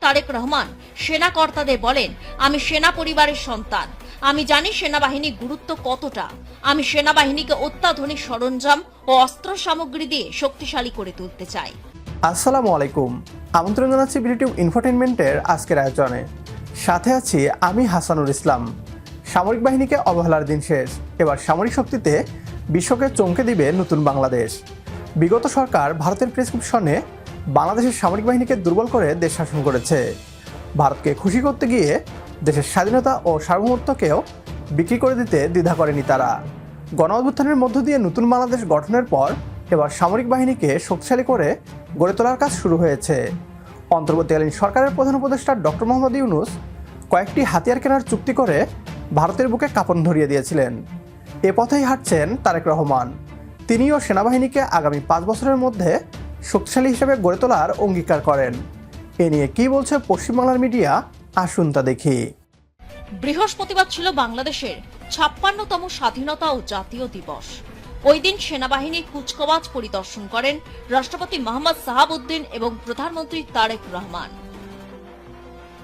তারেক রহমান সেনা কর্তাদের বলেন, আমি সেনা পরিবারের সন্তান, আমি জানি সেনাবাহিনী গুরুত্ব কতটা। আমি সেনাবাহিনীকে অত্যাধুনিক সরঞ্জাম ও অস্ত্র সামগ্রী দিয়ে শক্তিশালী করে তুলতে চাই। আসসালামু আলাইকুম, আমন্ত্রণ জানাচ্ছি বিডিটিউব ইনফোটেইনমেন্টের আজকের আয়োজনে। সাথে আছি আমি হাসানুল ইসলাম। সামরিক বাহিনীকে অবহেলার দিন শেষ, এবার সামরিক শক্তিতে বিশ্বকে চমকে দিবে নতুন বাংলাদেশ। বিগত সরকার ভারতের প্রেসক্রিপশনে বাংলাদেশের সামরিক বাহিনীকে দুর্বল করে দেশ শাসন করেছে। ভারতকে খুশি করতে গিয়ে দেশের স্বাধীনতা ও সার্বভৌমত্বকেও বিক্রি করে দিতে দ্বিধা করেনি তারা। গণ অভ্যুত্থানের মধ্য দিয়ে নতুন বাংলাদেশ গঠনের পর এবার সামরিক বাহিনীকে শক্তিশালী করে গড়ে তোলার কাজ শুরু হয়েছে। অন্তর্বর্তীকালীন সরকারের প্রধান উপদেষ্টা ডক্টর মোহাম্মদ ইউনূস কয়েকটি হাতিয়ার কেনার চুক্তি করে ভারতের বুকে কাঁপন ধরিয়ে দিয়েছিলেন। এ পথেই হাঁটছেন তারেক রহমান। তিনিও সেনাবাহিনীকে আগামী 5 বছরের মধ্যে শক্তিশালী হিসেবে গড়ে তোলার অঙ্গীকার করেন। এ নিয়ে কি বলছে পশ্চিমবাংলার মিডিয়া, আসুন তা দেখি। বৃহস্পতিবার ছিল বাংলাদেশের 56তম স্বাধীনতা ও জাতীয় দিবস। ওই দিন সেনাবাহিনীর কুচকাওয়াজ পরিদর্শন করেন রাষ্ট্রপতি মোহাম্মদ সাহাবউদ্দিন এবং প্রধানমন্ত্রী তারেক রহমান।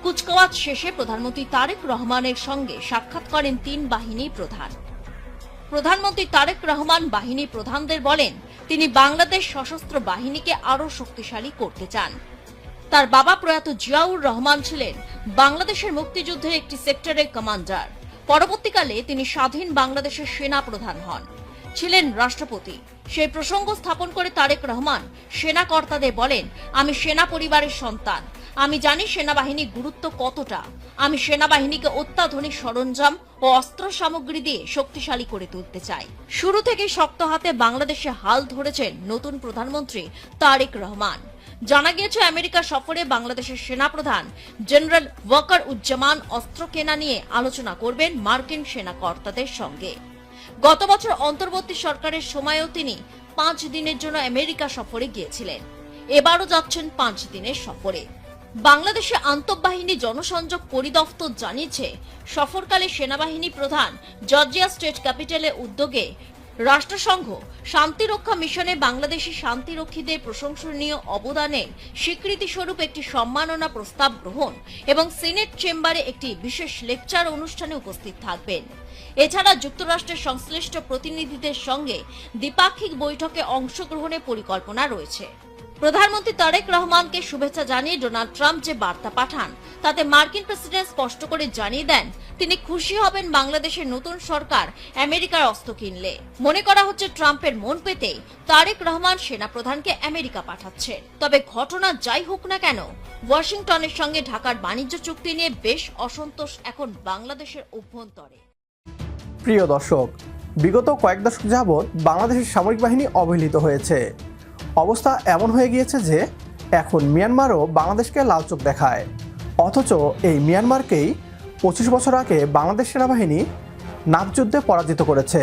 কুচকাওয়াজ শেষে প্রধানমন্ত্রী তারেক রহমানের সঙ্গে সাক্ষাৎ করেন 3 বাহিনী প্রধান। প্রধানমন্ত্রী তারেক রহমান বাহিনী প্রধানদের বলেন, তিনি বাংলাদেশ সশস্ত্র বাহিনীকে আরও শক্তিশালী করতে চান। তার বাবা প্রয়াত জিয়াউর রহমান ছিলেন বাংলাদেশের মুক্তিযুদ্ধের একটি সেক্টরের কমান্ডার। পরবর্তীকালে তিনি স্বাধীন বাংলাদেশের সেনা প্রধান হন, ছিলেন রাষ্ট্রপতি। সেই প্রসঙ্গ স্থাপন করে তারেক রহমান সেনা কর্তাদের বলেন, আমি সেনা পরিবারের সন্তান, আমি জানি সেনাবাহিনী গুরুত্ব কতটা। আমি সেনাবাহিনীকে অত্যাধুনিক সরঞ্জাম ও অস্ত্র সামগ্রী দিয়ে শক্তিশালী করে তুলতে চাই। শুরু থেকে শক্ত হাতে বাংলাদেশে হাল ধরেছেন নতুন প্রধানমন্ত্রী তারেক রহমান। জানা গিয়েছে, আমেরিকা সফরে বাংলাদেশের সেনাপ্রধান জেনারেল ওয়াকারুজ্জামান অস্ত্র কেনা নিয়ে আলোচনা করবেন মার্কিন সেনা কর্তাদের সঙ্গে। গত বছর অন্তর্বর্তী সরকারের সময়ও তিনি 5 দিনের জন্য আমেরিকা সফরে গিয়েছিলেন। এবারও যাচ্ছেন 5 দিনের সফরে। বাংলাদেশে আন্তঃবাহিনী জনসংযোগ পরিদফতর জানিয়েছে, সফরকালে সেনাবাহিনী প্রধান জর্জিয়া স্টেট ক্যাপিটালের উদ্যোগে রাষ্ট্রসংঘ শান্তিরক্ষা মিশনে বাংলাদেশি শান্তিরক্ষীদের প্রশংসনীয় অবদানের স্বীকৃতি স্বরূপ একটি সম্মাননা প্রস্তাব গ্রহণ এবং সিনেট চেম্বারে একটি বিশেষ লেকচার অনুষ্ঠানে উপস্থিত থাকবেন। এছাড়া যুক্তরাষ্ট্রের সংশ্লিষ্ট প্রতিনিধিদের সঙ্গে দ্বিপাক্ষিক বৈঠকে অংশগ্রহণের পরিকল্পনা রয়েছে। প্রধানমন্ত্রী তারেক রহমানকে শুভেচ্ছা জানিয়ে ডোনাল্ড ট্রাম্প যে বার্তা পাঠান, তাতে মার্কিন প্রেসিডেন্ট স্পষ্ট করে জানিয়ে দেন তিনি খুশি হবেন বাংলাদেশের নতুন সরকার আমেরিকার অস্ত্র কিনলে। মনে করা হচ্ছে, ট্রাম্পের মন পেতেই তারেক রহমান সেনাপ্রধানকে আমেরিকা পাঠাচ্ছেন। তবে ঘটনা যাই হোক না কেন, ওয়াশিংটনের সঙ্গে ঢাকার বাণিজ্য চুক্তি নিয়ে বেশ অসন্তোষ এখন বাংলাদেশের অভ্যন্তরে। প্রিয় দর্শক, বিগত কয়েক দশক যাবৎ বাংলাদেশের সামরিক বাহিনী অবহেলিত হয়েছে। অবস্থা এমন হয়ে গিয়েছে যে এখন মিয়ানমারও বাংলাদেশকে লাল চোখ দেখায়। অথচ এই মিয়ানমারকেই 25 বছর আগে বাংলাদেশ সেনাবাহিনী নাগযুদ্ধে পরাজিত করেছে।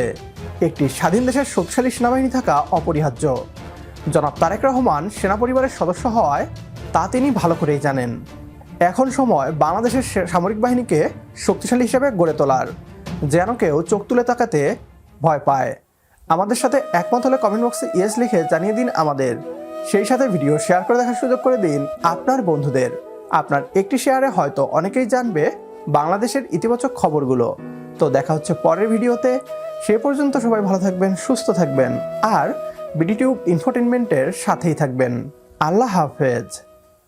একটি স্বাধীন দেশের শক্তিশালী সেনাবাহিনী থাকা অপরিহার্য। জনাব তারেক রহমান সেনা পরিবারের সদস্য হওয়ায় তা তিনি ভালো করেই জানেন। এখন সময় বাংলাদেশের সামরিক বাহিনীকে শক্তিশালী হিসেবে গড়ে তোলার, যেন কেউ চোখ তুলে তাকাতে ভয় পায়। আমাদের সাথে একমত হলে কমেন্ট বক্সে ইয়েস লিখে জানিয়ে দিন আমাদের। সেই সাথে ভিডিও শেয়ার করে দেখার সুযোগ করে দিন আপনার বন্ধুদের। আপনার একটি শেয়ারে হয়তো অনেকেই জানবে বাংলাদেশের ইতিবাচক খবরগুলো। তো দেখা হচ্ছে পরের ভিডিওতে। সে পর্যন্ত সবাই ভালো থাকবেন, সুস্থ থাকবেন আর বিডিটিউব ইনফোটেইনমেন্টের সাথেই থাকবেন। আল্লাহ হাফেজ।